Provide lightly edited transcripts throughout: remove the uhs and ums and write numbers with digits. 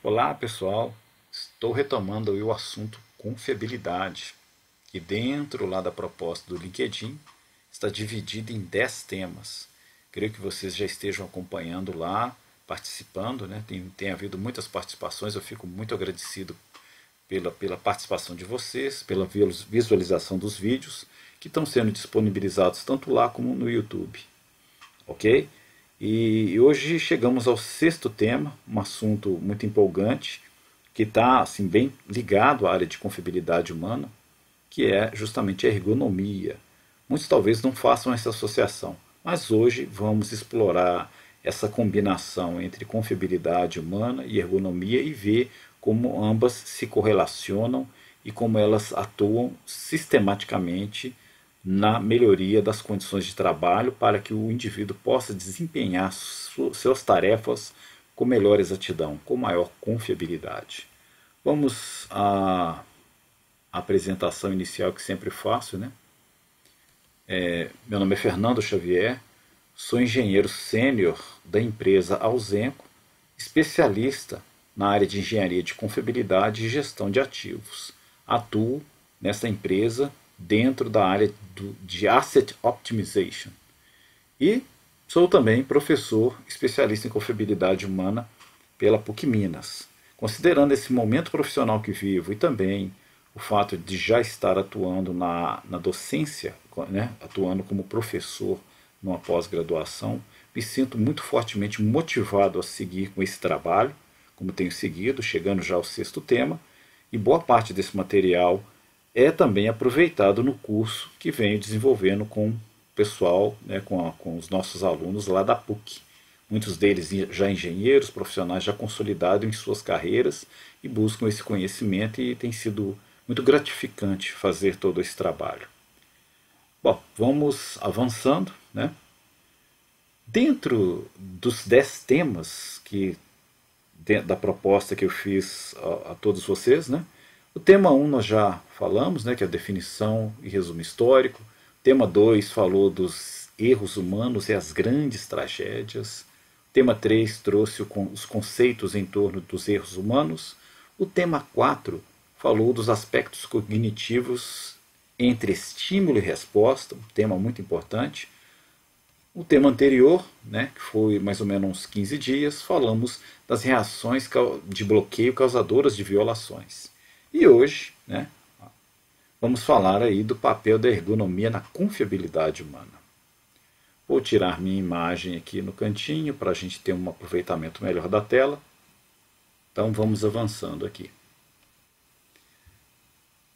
Olá pessoal, estou retomando aí o assunto confiabilidade, que dentro lá da proposta do LinkedIn está dividido em 10 temas. Creio que vocês já estejam acompanhando lá, participando, né? Tem havido muitas participações, eu fico muito agradecido pela participação de vocês, pela visualização dos vídeos que estão sendo disponibilizados tanto lá como no YouTube, ok? E hoje chegamos ao sexto tema, um assunto muito empolgante, que está assim, bem ligado à área de confiabilidade humana, que é justamente a ergonomia. Muitos talvez não façam essa associação, mas hoje vamos explorar essa combinação entre confiabilidade humana e ergonomia e ver como ambas se correlacionam e como elas atuam sistematicamente na melhoria das condições de trabalho para que o indivíduo possa desempenhar suas tarefas com melhor exatidão, com maior confiabilidade. Vamos à apresentação inicial que sempre faço, né? Meu nome é Fernando Xavier, sou engenheiro sênior da empresa Ausenco, especialista na área de engenharia de confiabilidade e gestão de ativos. Atuo nessa empresa dentro da área de Asset Optimization. E sou também professor especialista em confiabilidade humana pela PUC Minas. Considerando esse momento profissional que vivo e também o fato de já estar atuando na docência, né, atuando como professor numa pós-graduação, me sinto muito fortemente motivado a seguir com esse trabalho, como tenho seguido, chegando já ao sexto tema, e boa parte desse material é também aproveitado no curso que venho desenvolvendo com o pessoal, né, com os nossos alunos lá da PUC. Muitos deles já engenheiros, profissionais já consolidados em suas carreiras e buscam esse conhecimento e tem sido muito gratificante fazer todo esse trabalho. Bom, vamos avançando, né? Dentro dos 10 temas da proposta que eu fiz a todos vocês, né? O tema 1 nós já falamos, né, que é a definição e resumo histórico. O tema 2 falou dos erros humanos e as grandes tragédias. O tema 3 trouxe os conceitos em torno dos erros humanos. O tema 4 falou dos aspectos cognitivos entre estímulo e resposta, um tema muito importante. O tema anterior, né, que foi mais ou menos uns 15 dias, falamos das reações de bloqueio causadoras de violações. E hoje, né, vamos falar aí do papel da ergonomia na confiabilidade humana. Vou tirar minha imagem aqui no cantinho para a gente ter um aproveitamento melhor da tela. Então vamos avançando aqui.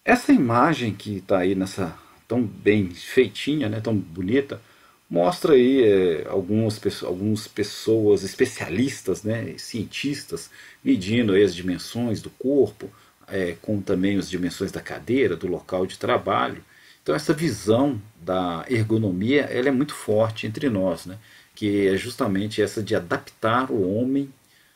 Essa imagem que está aí nessa tão bem feitinha, né, tão bonita, mostra aí algumas pessoas especialistas, né, cientistas, medindo aí as dimensões do corpo, com também as dimensões da cadeira, do local de trabalho. Então essa visão da ergonomia ela é muito forte entre nós, né, que é justamente essa de adaptar o homem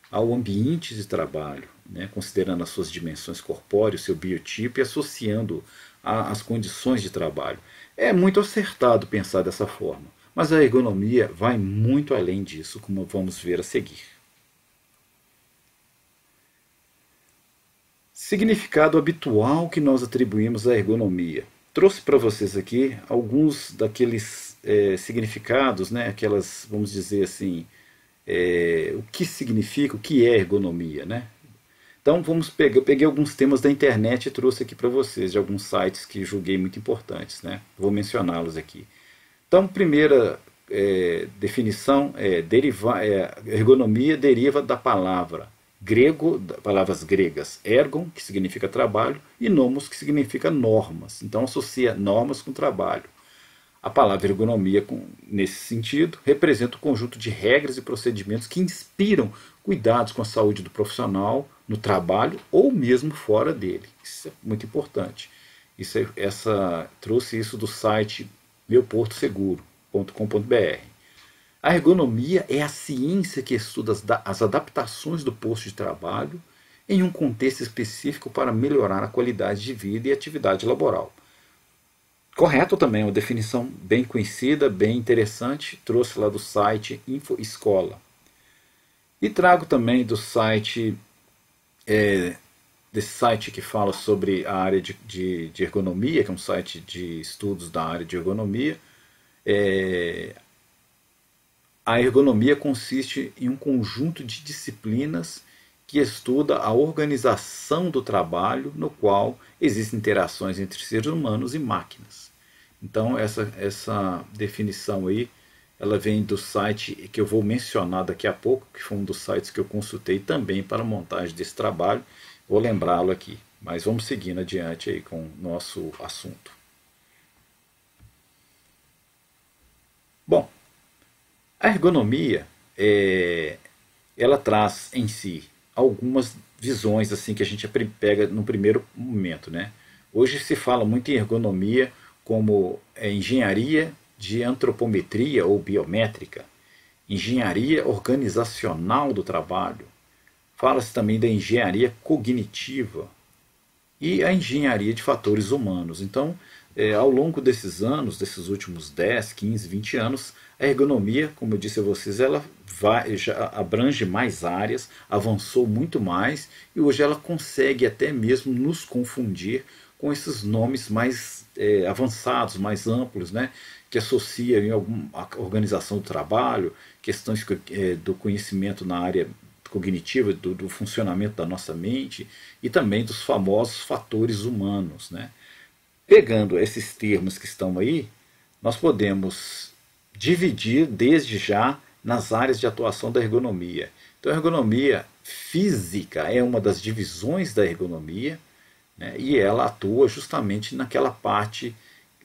ao ambiente de trabalho, né, considerando as suas dimensões corpóreas, o seu biotipo e associando às condições de trabalho. É muito acertado pensar dessa forma, mas a ergonomia vai muito além disso, como vamos ver a seguir. Significado habitual que nós atribuímos à ergonomia. Trouxe para vocês aqui alguns daqueles significados, né, aquelas, vamos dizer assim, o que significa, o que é ergonomia, né? Então eu peguei alguns temas da internet e trouxe aqui para vocês, de alguns sites que julguei muito importantes, né? Vou mencioná-los aqui. Então, primeira definição ergonomia deriva da palavra palavras gregas ergon, que significa trabalho, e nomos, que significa normas. Então associa normas com trabalho. A palavra ergonomia, nesse sentido, representa o conjunto de regras e procedimentos que inspiram cuidados com a saúde do profissional no trabalho ou mesmo fora dele. Isso é muito importante. Trouxe isso do site meuportoseguro.com.br. A ergonomia é a ciência que estuda as adaptações do posto de trabalho em um contexto específico para melhorar a qualidade de vida e atividade laboral. Correto também, uma definição bem conhecida, bem interessante, trouxe lá do site InfoEscola. E trago também do site desse site que fala sobre a área de ergonomia, que é um site de estudos da área de ergonomia. A ergonomia consiste em um conjunto de disciplinas que estuda a organização do trabalho, no qual existem interações entre seres humanos e máquinas. Então essa definição aí, ela vem do site que eu vou mencionar daqui a pouco, que foi um dos sites que eu consultei também para a montagem desse trabalho. Vou lembrá-lo aqui, mas vamos seguindo adiante aí com o nosso assunto. Bom, a ergonomia, ela traz em si algumas visões assim que a gente pega no primeiro momento, né? Hoje se fala muito em ergonomia como engenharia de antropometria ou biométrica, engenharia organizacional do trabalho. Fala-se também da engenharia cognitiva e a engenharia de fatores humanos. Então, ao longo desses anos, desses últimos 10, 15, 20 anos, a ergonomia, como eu disse a vocês, ela já abrange mais áreas, avançou muito mais e hoje ela consegue até mesmo nos confundir com esses nomes mais avançados, mais amplos, né, que associam a organização do trabalho, questões do conhecimento na área cognitiva, do funcionamento da nossa mente e também dos famosos fatores humanos, né? Pegando esses termos que estão aí, nós podemos dividir desde já nas áreas de atuação da ergonomia. Então, a ergonomia física é uma das divisões da ergonomia, né, e ela atua justamente naquela parte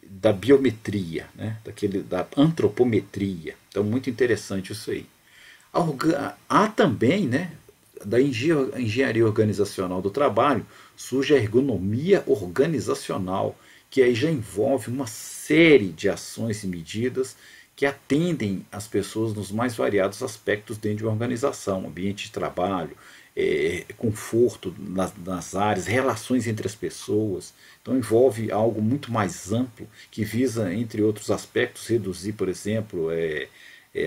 da biometria, né, da antropometria. Então, muito interessante isso aí. Há também, né, da engenharia organizacional do trabalho, surge a ergonomia organizacional, que aí já envolve uma série de ações e medidas que atendem as pessoas nos mais variados aspectos dentro de uma organização, ambiente de trabalho, conforto nas áreas, relações entre as pessoas. Então envolve algo muito mais amplo que visa, entre outros aspectos, reduzir, por exemplo,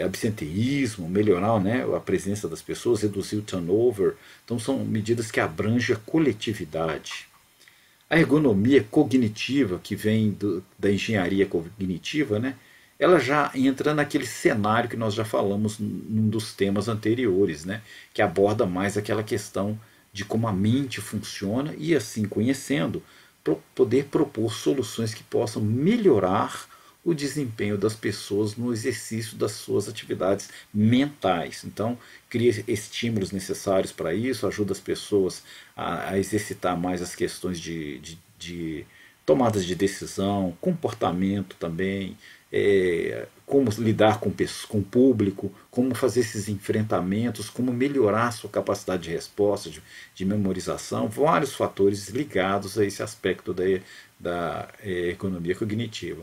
absenteísmo, melhorar, né, a presença das pessoas, reduzir o turnover. Então são medidas que abrangem a coletividade. A ergonomia cognitiva, que vem da engenharia cognitiva, né, ela já entra naquele cenário que nós já falamos num dos temas anteriores, né, que aborda mais aquela questão de como a mente funciona e, assim conhecendo, poder propor soluções que possam melhorar o desempenho das pessoas no exercício das suas atividades mentais. Então, cria estímulos necessários para isso, ajuda as pessoas a exercitar mais as questões de tomadas de decisão, comportamento também, como lidar com o público, como fazer esses enfrentamentos, como melhorar a sua capacidade de resposta, de memorização, vários fatores ligados a esse aspecto da economia cognitiva.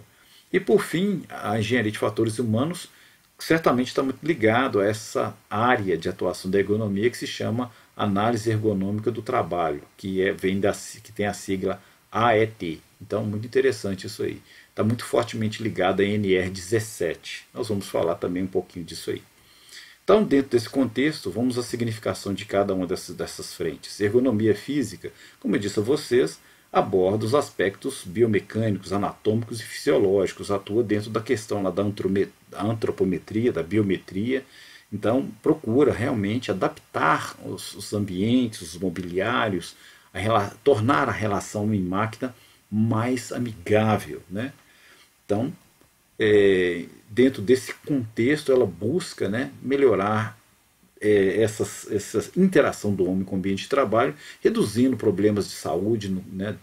E por fim, a engenharia de fatores humanos certamente está muito ligado a essa área de atuação da ergonomia que se chama análise ergonômica do trabalho, que tem a sigla AET. Então, muito interessante isso aí. Está muito fortemente ligado a NR17. Nós vamos falar também um pouquinho disso aí. Então, dentro desse contexto, vamos à significação de cada uma dessas frentes. Ergonomia física, como eu disse a vocês, aborda os aspectos biomecânicos, anatômicos e fisiológicos, atua dentro da questão lá da antropometria, da biometria. Então, procura realmente adaptar os ambientes, os mobiliários, tornar a relação homem-máquina mais amigável, né? Então, dentro desse contexto, ela busca, né, melhorar essa interação do homem com o ambiente de trabalho, reduzindo problemas de saúde, né,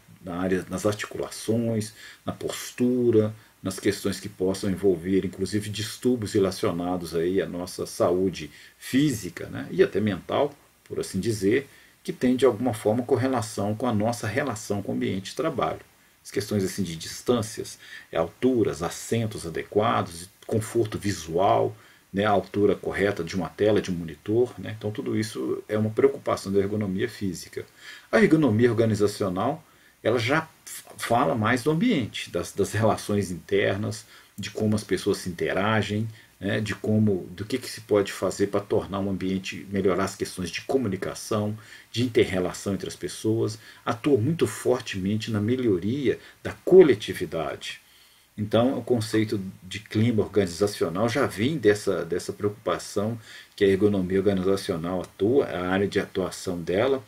nas articulações, na postura, nas questões que possam envolver, inclusive, distúrbios relacionados aí à nossa saúde física, né, e até mental, por assim dizer, que tem de alguma forma correlação com a nossa relação com o ambiente de trabalho. As questões assim de distâncias, alturas, assentos adequados, conforto visual, né, a altura correta de uma tela, de um monitor. Né? Então tudo isso é uma preocupação da ergonomia física. A ergonomia organizacional, ela já fala mais do ambiente, das relações internas, de como as pessoas se interagem, né, do que se pode fazer para tornar um ambiente, melhorar as questões de comunicação, de inter-relação entre as pessoas, atua muito fortemente na melhoria da coletividade. Então, o conceito de clima organizacional já vem dessa preocupação que a ergonomia organizacional atua, a área de atuação dela.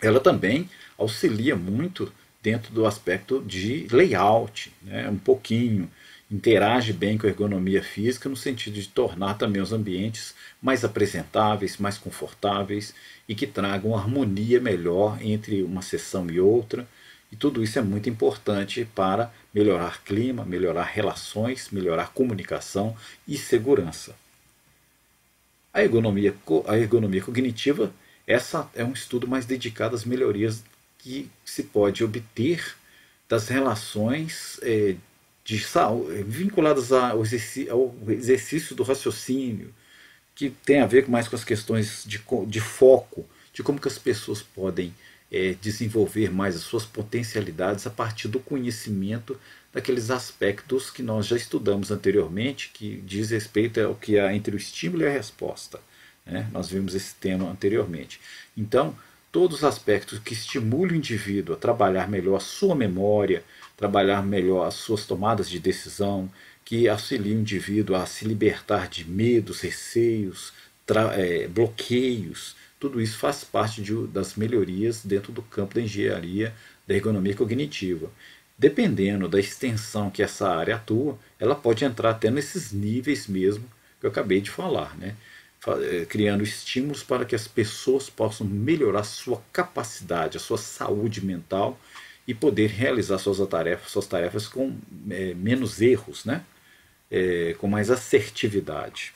Ela também auxilia muito dentro do aspecto de layout, né, um pouquinho, interage bem com a ergonomia física no sentido de tornar também os ambientes mais apresentáveis, mais confortáveis e que tragam harmonia melhor entre uma sessão e outra. E tudo isso é muito importante para melhorar clima, melhorar relações, melhorar comunicação e segurança. A ergonomia cognitiva, essa é um estudo mais dedicado às melhorias que se pode obter das relações de saúde, vinculadas ao exercício do raciocínio, que tem a ver mais com as questões de foco, de como que as pessoas podem desenvolver mais as suas potencialidades a partir do conhecimento daqueles aspectos que nós já estudamos anteriormente, que diz respeito ao que há entre o estímulo e a resposta, né? Nós vimos esse tema anteriormente. Então, todos os aspectos que estimulam o indivíduo a trabalhar melhor a sua memória, trabalhar melhor as suas tomadas de decisão, que auxiliam o indivíduo a se libertar de medos, receios, bloqueios. Tudo isso faz parte das melhorias dentro do campo da engenharia da ergonomia cognitiva. Dependendo da extensão que essa área atua, ela pode entrar até nesses níveis mesmo que eu acabei de falar, né? Criando estímulos para que as pessoas possam melhorar sua capacidade, a sua saúde mental e poder realizar suas tarefas com menos erros, né? Com mais assertividade.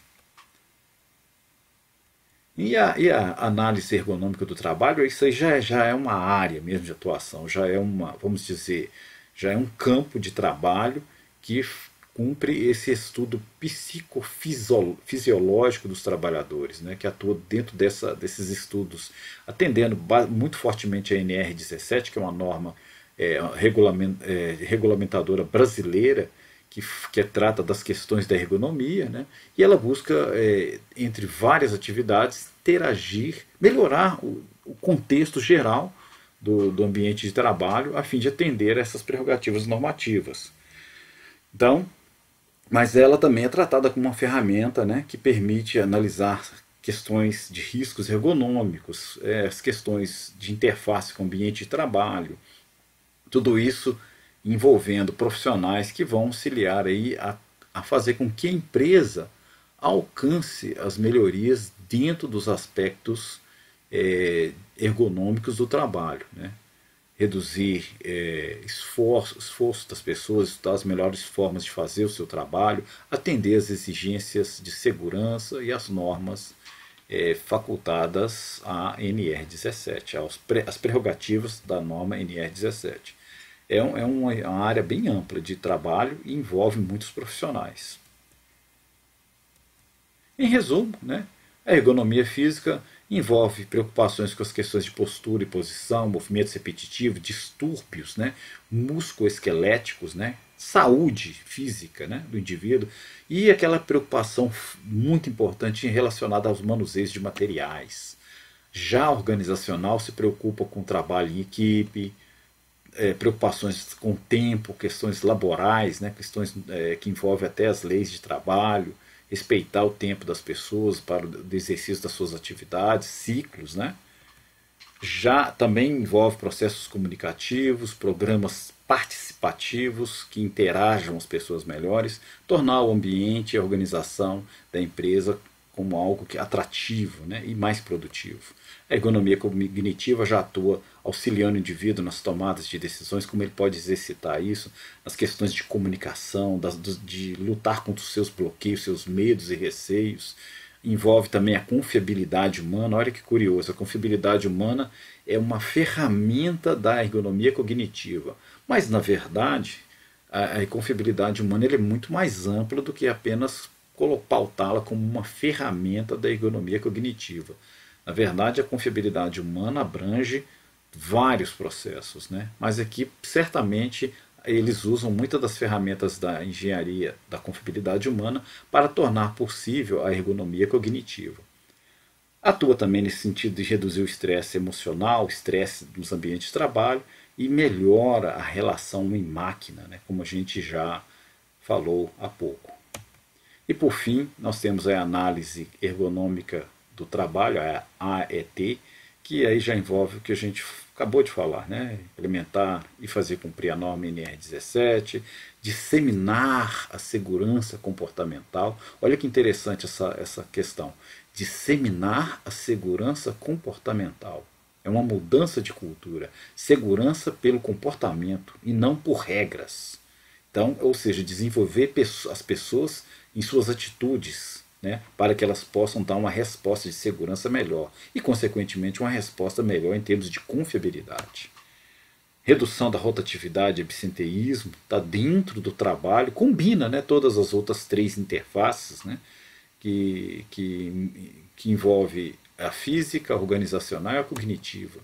E a análise ergonômica do trabalho, isso aí já é uma área mesmo de atuação, já é vamos dizer, já é um campo de trabalho que cumpre esse estudo psicofisiológico dos trabalhadores, né, que atua dentro desses estudos, atendendo muito fortemente a NR17, que é uma norma regulamentadora brasileira, que trata das questões da ergonomia, né? E ela busca, entre várias atividades, interagir, melhorar o contexto geral do ambiente de trabalho, a fim de atender a essas prerrogativas normativas. Então, mas ela também é tratada como uma ferramenta, né, que permite analisar questões de riscos ergonômicos, as questões de interface com o ambiente de trabalho, tudo isso envolvendo profissionais que vão auxiliar aí a fazer com que a empresa alcance as melhorias dentro dos aspectos ergonômicos do trabalho, né? Reduzir esforço das pessoas, estudar as melhores formas de fazer o seu trabalho, atender às exigências de segurança e às normas facultadas à NR17, às prerrogativas da norma NR17. É uma área bem ampla de trabalho e envolve muitos profissionais. Em resumo, né, a ergonomia física envolve preocupações com as questões de postura e posição, movimentos repetitivos, distúrbios, né, musculoesqueléticos, né, saúde física, né, do indivíduo, e aquela preocupação muito importante relacionada aos manuseios de materiais. Já a organizacional se preocupa com o trabalho em equipe, preocupações com o tempo, questões laborais, né, questões que envolvem até as leis de trabalho, respeitar o tempo das pessoas para o exercício das suas atividades, ciclos, né? Já também envolve processos comunicativos, programas participativos que interajam as pessoas melhores, tornar o ambiente e a organização da empresa como algo que é atrativo, né, e mais produtivo. A ergonomia cognitiva já atua auxiliando o indivíduo nas tomadas de decisões, como ele pode exercitar isso, nas questões de comunicação, de lutar contra os seus bloqueios, seus medos e receios. Envolve também a confiabilidade humana. Olha que curioso, a confiabilidade humana é uma ferramenta da ergonomia cognitiva. Mas, na verdade, a confiabilidade humana é muito mais ampla do que apenas pautá-la como uma ferramenta da ergonomia cognitiva. Na verdade, a confiabilidade humana abrange vários processos, né? Mas aqui certamente eles usam muitas das ferramentas da engenharia da confiabilidade humana para tornar possível a ergonomia cognitiva. Atua também nesse sentido de reduzir o estresse emocional, o estresse nos ambientes de trabalho e melhora a relação homem-máquina, né, como a gente já falou há pouco. E por fim, nós temos a análise ergonômica do trabalho, a AET, que aí já envolve o que a gente acabou de falar, né? Implementar e fazer cumprir a norma NR17, disseminar a segurança comportamental. Olha que interessante essa questão. Disseminar a segurança comportamental. É uma mudança de cultura. Segurança pelo comportamento e não por regras. Então, ou seja, desenvolver as pessoas em suas atitudes, né, para que elas possam dar uma resposta de segurança melhor e, consequentemente, uma resposta melhor em termos de confiabilidade. Redução da rotatividade e absenteísmo está dentro do trabalho, combina, né, todas as outras três interfaces, né, que envolve a física, a organizacional e a cognitiva,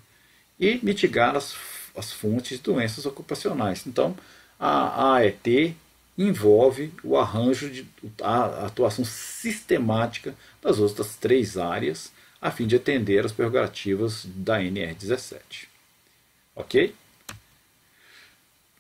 e mitigar as fontes de doenças ocupacionais. Então, a AET envolve o arranjo de a atuação sistemática das outras três áreas a fim de atender as prerrogativas da NR17. Ok?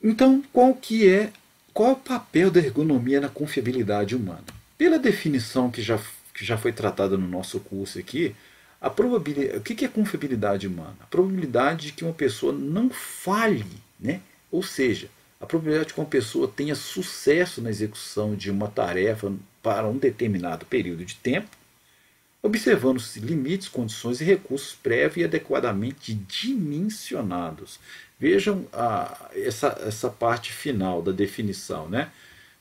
Então, qual é o papel da ergonomia na confiabilidade humana? Pela definição que já foi tratada no nosso curso aqui, o que é confiabilidade humana? A probabilidade de que uma pessoa não falhe, né? Ou seja, a probabilidade de que uma pessoa tenha sucesso na execução de uma tarefa para um determinado período de tempo, observando-se limites, condições e recursos prévios e adequadamente dimensionados. Vejam essa parte final da definição, né?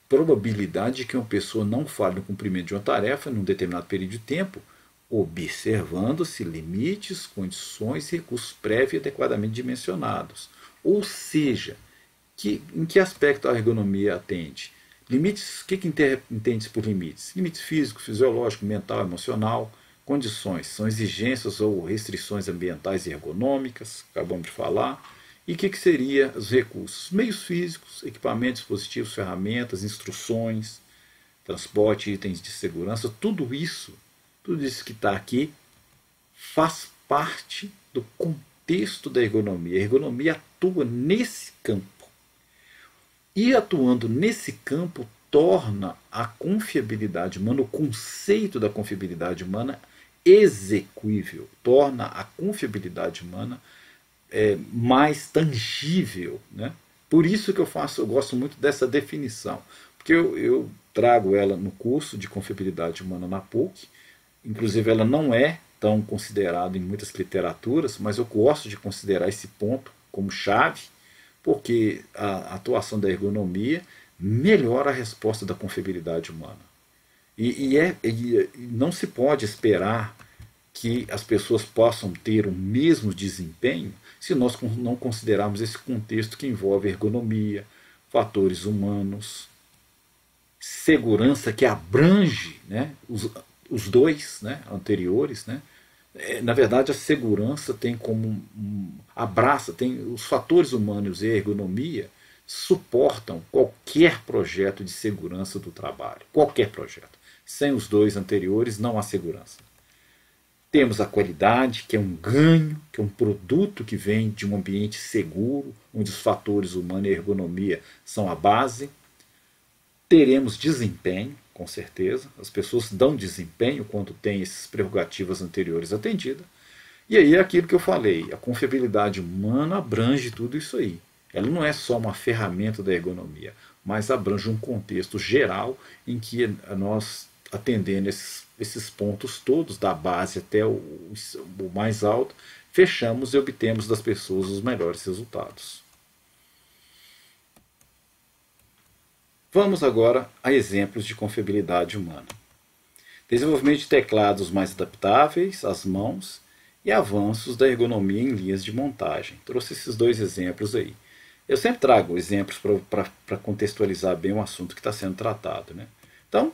Probabilidade de que uma pessoa não falhe no cumprimento de uma tarefa em um determinado período de tempo, observando-se limites, condições e recursos prévios e adequadamente dimensionados. Ou seja, em que aspecto a ergonomia atende? Limites, o que entende-se por limites? Limites físico, fisiológico, mental, emocional. Condições, são exigências ou restrições ambientais e ergonômicas, acabamos de falar. E o que seria os recursos? Meios físicos, equipamentos, dispositivos, ferramentas, instruções, transporte, itens de segurança, tudo isso que está aqui faz parte do contexto da ergonomia. A ergonomia atua nesse campo. E atuando nesse campo, torna a confiabilidade humana, o conceito da confiabilidade humana, execuível, torna a confiabilidade humana mais tangível, né? Por isso que eu gosto muito dessa definição, porque eu trago ela no curso de confiabilidade humana na PUC, inclusive ela não é tão considerada em muitas literaturas, mas eu gosto de considerar esse ponto como chave, porque a atuação da ergonomia melhora a resposta da confiabilidade humana. E não se pode esperar que as pessoas possam ter o mesmo desempenho se nós não considerarmos esse contexto que envolve ergonomia, fatores humanos, segurança que abrange, né, os dois, né, anteriores, né. Na verdade, a segurança tem como tem os fatores humanos e a ergonomia suportam qualquer projeto de segurança do trabalho, qualquer projeto. Sem os dois anteriores não há segurança. Temos a qualidade, que é um ganho, que é um produto que vem de um ambiente seguro, onde os fatores humanos e ergonomia são a base. Teremos desempenho, com certeza. As pessoas dão desempenho quando têm essas prerrogativas anteriores atendidas. E aí é aquilo que eu falei, a confiabilidade humana abrange tudo isso aí. Ela não é só uma ferramenta da ergonomia, mas abrange um contexto geral em que nós, atendendo esses pontos todos, da base até o mais alto, fechamos e obtemos das pessoas os melhores resultados. Vamos agora a exemplos de confiabilidade humana. Desenvolvimento de teclados mais adaptáveis às mãos e avanços da ergonomia em linhas de montagem. Trouxe esses dois exemplos aí. Eu sempre trago exemplos para contextualizar bem o assunto que está sendo tratado, né? Então,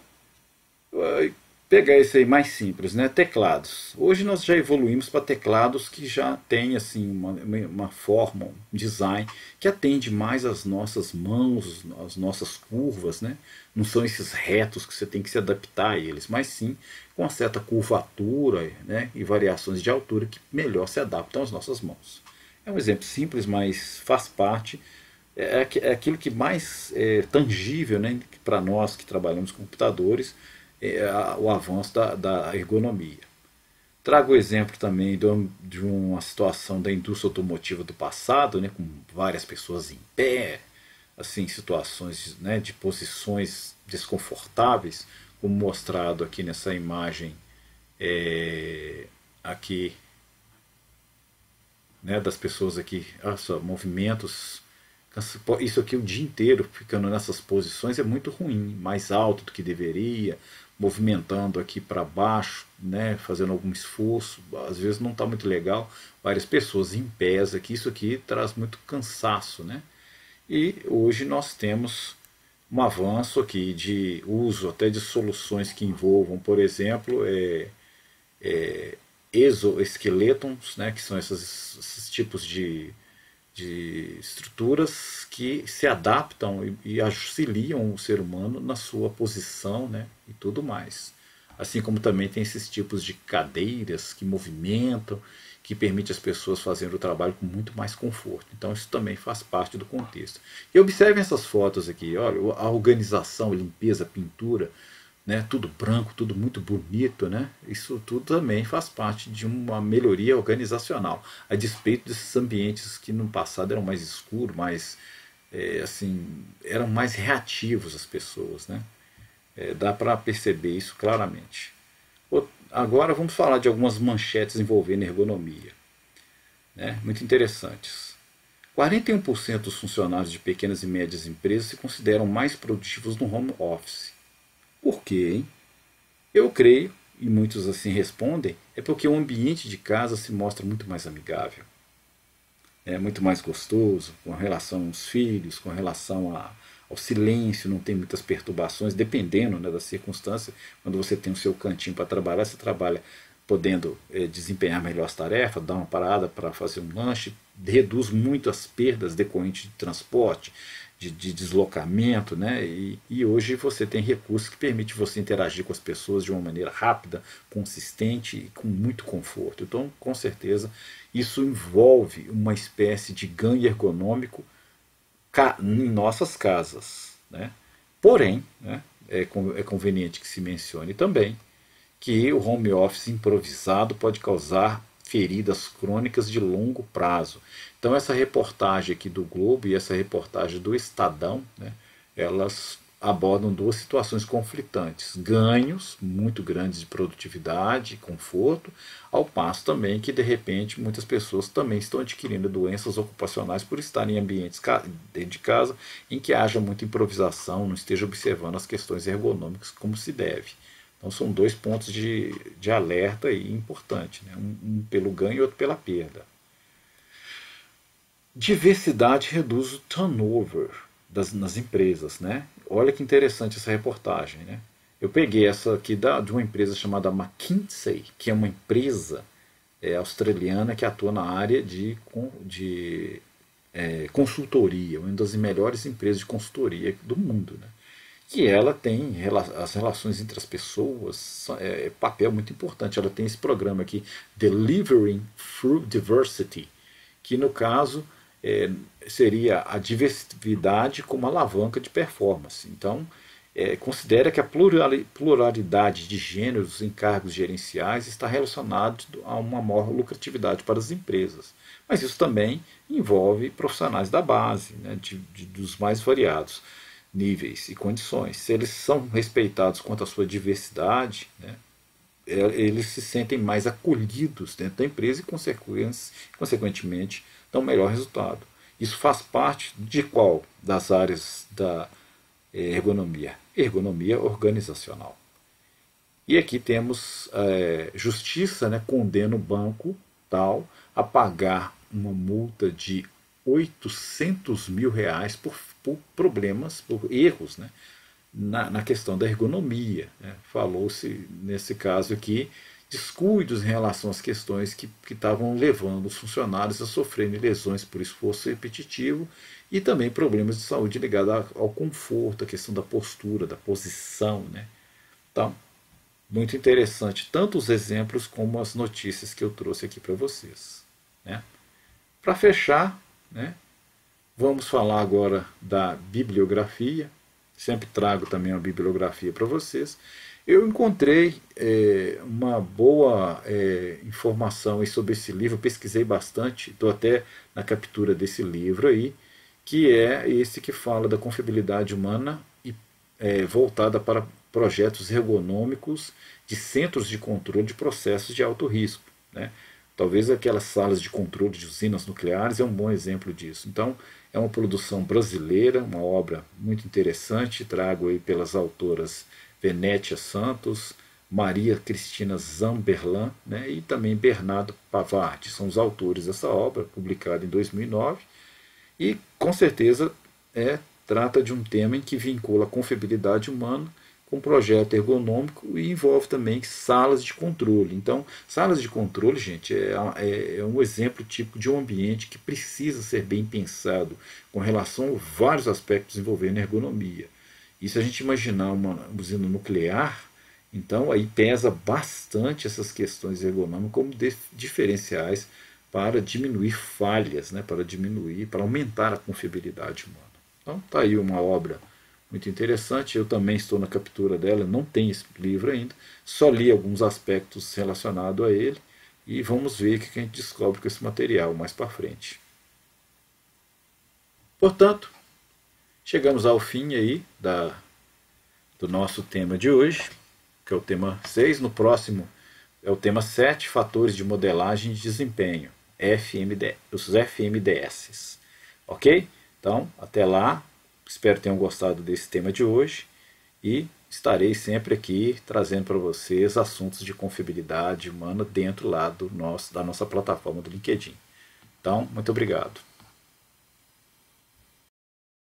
pegar esse aí mais simples, né? Teclados. Hoje nós já evoluímos para teclados que já tem assim uma forma, um design que atende mais às nossas mãos, às nossas curvas, né? Não são esses retos que você tem que se adaptar a eles, mas sim com uma certa curvatura, né? E variações de altura que melhor se adaptam às nossas mãos. É um exemplo simples, mas faz parte. É aquilo que mais é tangível, né, para nós que trabalhamos com computadores, o avanço da ergonomia. Trago o exemplo também de uma situação da indústria automotiva do passado, né, com várias pessoas em pé, assim, situações, né, de posições desconfortáveis, como mostrado aqui nessa imagem aqui, né, das pessoas aqui, olha só, movimentos. Isso aqui o dia inteiro ficando nessas posições é muito ruim, mais alto do que deveria, movimentando aqui para baixo, né, fazendo algum esforço, às vezes não está muito legal. Várias pessoas em pés aqui, isso aqui traz muito cansaço, né? E hoje nós temos um avanço aqui de uso até de soluções que envolvam, por exemplo, exoesqueletons, né, que são esses tipos de estruturas que se adaptam e auxiliam o ser humano na sua posição, né, e tudo mais. Assim como também tem esses tipos de cadeiras que movimentam, que permite as pessoas fazerem o trabalho com muito mais conforto. Então isso também faz parte do contexto. E observem essas fotos aqui, olha, a organização, a limpeza, a pintura, né, tudo branco, tudo muito bonito, né? Isso tudo também faz parte de uma melhoria organizacional, a despeito desses ambientes que no passado eram mais escuros, mais assim, eram mais reativos as pessoas, né? Dá para perceber isso claramente. Agora vamos falar de algumas manchetes envolvendo ergonomia, né? Muito interessantes. 41% dos funcionários de pequenas e médias empresas se consideram mais produtivos no home office. Por quê, hein? Eu creio, e muitos assim respondem, é porque o ambiente de casa se mostra muito mais amigável, é muito mais gostoso, com relação aos filhos, com relação ao silêncio, não tem muitas perturbações, dependendo, né, da circunstância. Quando você tem o seu cantinho para trabalhar, você trabalha podendo desempenhar melhor as tarefas, dar uma parada para fazer um lanche, reduz muito as perdas decorrentes de transporte, de deslocamento, né? E hoje você tem recursos que permitem você interagir com as pessoas de uma maneira rápida, consistente e com muito conforto. Então, com certeza, isso envolve uma espécie de ganho ergonômico em nossas casas, né? Porém, né, é conveniente que se mencione também que o home office improvisado pode causar feridas crônicas de longo prazo. Então essa reportagem aqui do Globo e essa reportagem do Estadão, né, elas abordam duas situações conflitantes. Ganhos muito grandes de produtividade e conforto, ao passo também que de repente muitas pessoas também estão adquirindo doenças ocupacionais por estarem em ambientes dentro de casa em que haja muita improvisação, não esteja observando as questões ergonômicas como se deve. Então são dois pontos de alerta e importante, né? Um pelo ganho e outro pela perda. Diversidade reduz o turnover nas empresas, né? Olha que interessante essa reportagem, né? Eu peguei essa aqui de uma empresa chamada McKinsey, que é uma empresa australiana que atua na área de consultoria, uma das melhores empresas de consultoria do mundo, né? Que ela tem as relações entre as pessoas, papel muito importante. Ela tem esse programa aqui, Delivering Through Diversity, que no caso seria a diversidade como alavanca de performance. Então, considera que a pluralidade de gêneros em cargos gerenciais está relacionado a uma maior lucratividade para as empresas. Mas isso também envolve profissionais da base, né, dos mais variados níveis e condições. Se eles são respeitados quanto à sua diversidade, né, eles se sentem mais acolhidos dentro da empresa e, consequentemente, dão melhor resultado. Isso faz parte de qual das áreas da ergonomia? Ergonomia organizacional. E aqui temos justiça, né, condena o banco tal a pagar uma multa de R$ 800 mil por problemas, por erros, né, na questão da ergonomia. Né? Falou-se, nesse caso aqui, descuidos em relação às questões que estavam levando os funcionários a sofrerem lesões por esforço repetitivo e também problemas de saúde ligados ao conforto, a questão da postura, da posição. Né? Então, muito interessante, tanto os exemplos como as notícias que eu trouxe aqui para vocês. Né? Para fechar, né, vamos falar agora da bibliografia. Sempre trago também uma bibliografia para vocês. Eu encontrei uma boa informação aí sobre esse livro, pesquisei bastante, estou até na captura desse livro aí, que é esse que fala da confiabilidade humana e voltada para projetos ergonômicos de centros de controle de processos de alto risco. Né? Talvez aquelas salas de controle de usinas nucleares é um bom exemplo disso. Então, é uma produção brasileira, uma obra muito interessante, trago aí pelas autoras Venétia Santos, Maria Cristina Zamberlan, né, e também Bernardo Pavardi, são os autores dessa obra, publicada em 2009, e com certeza trata de um tema em que vincula a confiabilidade humana com um projeto ergonômico e envolve também salas de controle. Então, salas de controle, gente, é um exemplo típico de um ambiente que precisa ser bem pensado com relação a vários aspectos envolvendo ergonomia. E se a gente imaginar uma usina nuclear, então aí pesa bastante essas questões ergonômicas como diferenciais para diminuir falhas, né, para aumentar a confiabilidade humana. Então, está aí uma obra muito interessante. Eu também estou na captura dela, não tenho esse livro ainda, só li alguns aspectos relacionados a ele e vamos ver o que a gente descobre com esse material mais para frente. Portanto, chegamos ao fim aí do nosso tema de hoje, que é o tema 6. No próximo é o tema 7, fatores de modelagem de desempenho, os FMDS. Ok? Então, até lá. Espero que tenham gostado desse tema de hoje e estarei sempre aqui trazendo para vocês assuntos de confiabilidade humana dentro lá da nossa plataforma do LinkedIn. Então, muito obrigado.